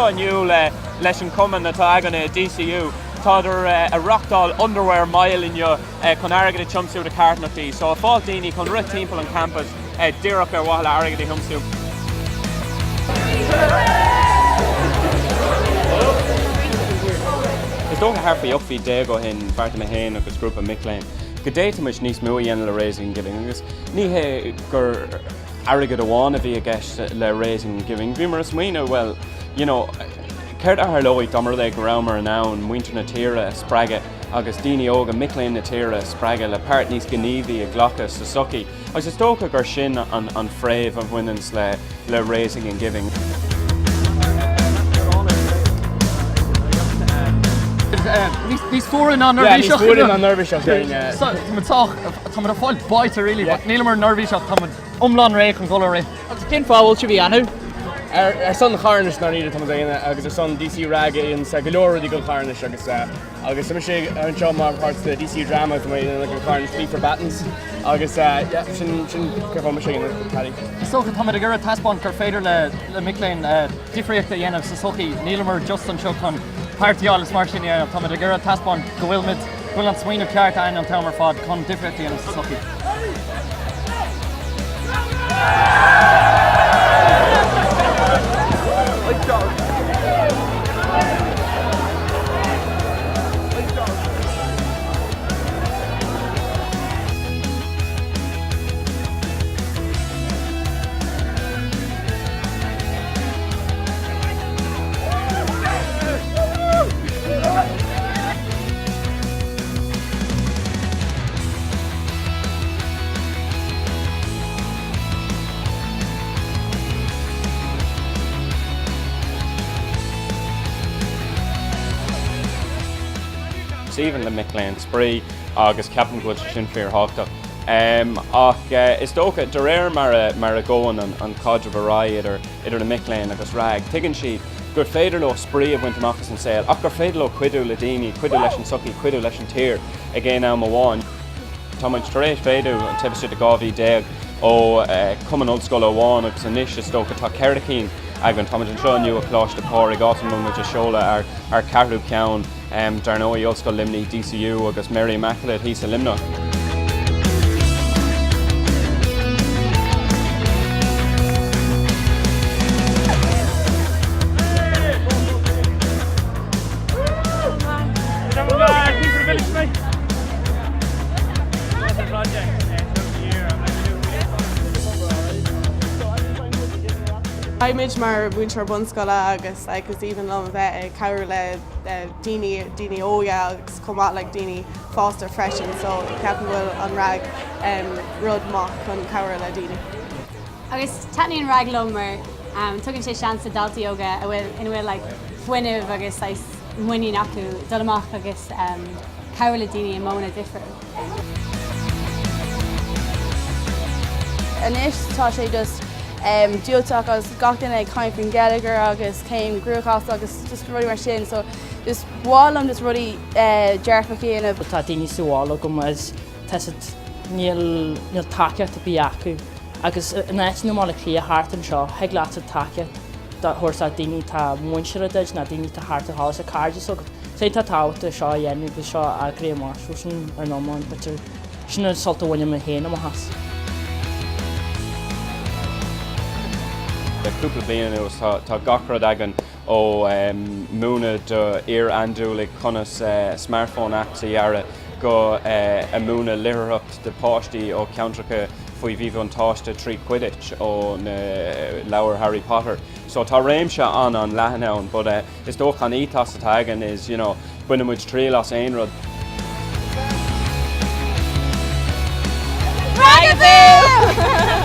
seo aniu leis an cumann atá agan na DCU. Tá a rockdall underwear mile inniu chun airgid a chumsú de charthanais. So a fáil daoine chun rith timpeall an campus díreach ar bhaile airgid a chumsú. Is dócha harfaí uphí dé go hin barta a héin agus grúpa Mick-Léinn. Go déit muid níos mú dhéanana le raising and giving agus ní hé gur airgid a bháin a bhí a gceist le raising and giving. Bhí mar a smaoine, well, you know, céir a thirlóigh damar le go raibh an ann muintir na tíre spreige agus daoine óga Mick-Léinn na tíre spreige le páirt níos gníomhí a ghlachas sa sucaí. Agus is tócha gur sin an phréamh an bhuinans le raising and giving. Níos fuair an nervhíseach. Níos fuair an nervhíseach. Tá mar a fáil baite rilí, níl mar nervhíseach tá umlán réich an gola ré. Cén fáil si bhí anú? Son charnis na níide tam daine agus son DC rag in sa golóir di go charnis agus sem sé an job mar parts the DC drama to made like charnis speak for battens agus sin careful machine Paddy. So tá a gur taspon gur féidir le Mick-Léinn difriocht a dhéanamh sa sochaí nílamar just an seo chun páirtíálas mar sin tá a gur taspon go bhfuil an smaoineh ceart ain an tamar fád chun difriocht a dhéanamh sa sochaí. Even le Mick-Léinn spree agus ceapan go sin fear háta. Ach is dócha de réir mar a ggóin an cadre bhará idir na Mick-Léinn agus rag. Tuigeann siad gur féidir le spree a bhaint amachchas an saoil, ach gur féidir le cuidiú le daoine, cuidiú leis an sucaí, cuidiú leis an tír a ggéin am amháin. Tá muid taréis féidir an tibhiste de gábhí déag ó cumann ollscoil amháin agus anis is dócha tá ceiricín agan tá muid an seo aniu a pláiste páir gátan mu muid a seola ar ceathrú ceann dar nó i ollscoil limní DCU agus Mary Immaculate hí sa limneach. Image mar winter bunscola agus even lom bheith cabhar le daoine óga agus comá le daoine fásta freisin, so ceapan bhfuil an rag rud mach chun cabhar le daoine. Agus taithníonn rag lomar tugann sé seansa daltaí óga a bhfuil ina bhfuil fuineh agus muoín acu dul amach agus cabhar le daoine móna difriúil. Anis tá sé just dúteach agus gachtain ag caimfinn Gallagher agus céim grúchas agus just rudí mar sin, so just bhálam just rudí dearfach chéanamh. Tá daoine súála go mas níl taceacht a bí acu agus náit nó mála clí a háart an seo heag leat a taceacht thuirsa daoine tá muinseire deid na daoine tá háart a hálas a cardide so sé tá táhata seo a dhéanamh go seo a gréamás sin ar nómáin bitir sinna solta bhaine a héanam a has. Cúpla bliana tá gachrad agan ó múna do ar andú le conas smartphone app sa dhearra go a múna lireacht de páistí ó ceantracha faoi bhí an táiste trí Quidditch ó na leabhar Harry Potter. So tá réimse an leathnán, but is dócha an ítas atá agan is, you know, buine muid trí las aon rud. Ragaboo!